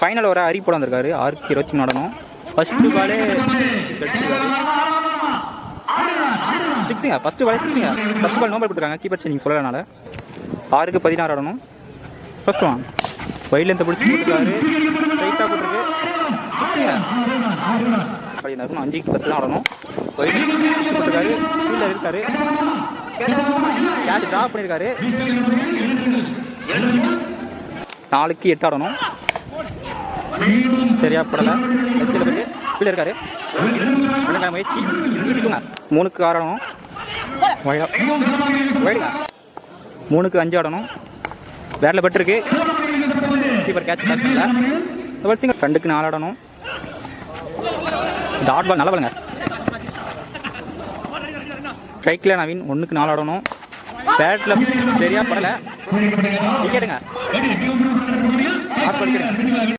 Final வர அரி போட வந்திருக்காரு. 6க்கு 23 ஆடணும். ஃபஸ்ட்டு பாலே சிக்ஸுங்க. ஃபஸ்ட்டு பாலே சிக்ஸுங்க. ஃபஸ்ட்டு பால் நோம்பல் கொடுத்துருக்காங்க. கீப்பர் நீங்கள் சொல்லலனால 6க்கு 16 ஆடணும். ஃபஸ்ட்டு வாங்க வைட்லேருந்து பிடிச்சி போட்டுருக்காரு. ஸ்ட்ரைட்டாக போட்டுருக்கு. சிக்ஸுங்க. 5க்கு 10 தான் ஆடணும். வைட் பிடிச்சி போட்டுருக்காரு. ஃபீல்டில் இருக்காரு. கேட்ச் ட்ராப் பண்ணியிருக்காரு. 4க்கு 8 ஆடணும். சரியா போடலை. லட்சியில் போயிட்டு ஃபீல்டில் இருக்காரு. முயற்சி ஈஸிக்குங்க. 3க்கு 6 ஆடணும். வைடுங்க. 3க்கு 5 ஆடணும். வேரில் பட்டிருக்கு. கீப்பர் கேட்ச் பேக் பண்ணல. Double singer. 2க்கு 4 ஆடணும். டாட் பால் நல்ல பாலுங்க. ஸ்ட்ரைக்கில் நவீன். 1க்கு 4 ஆடணும். பேட்டில் சரியாக படலை. விக்கெட்டுங்க.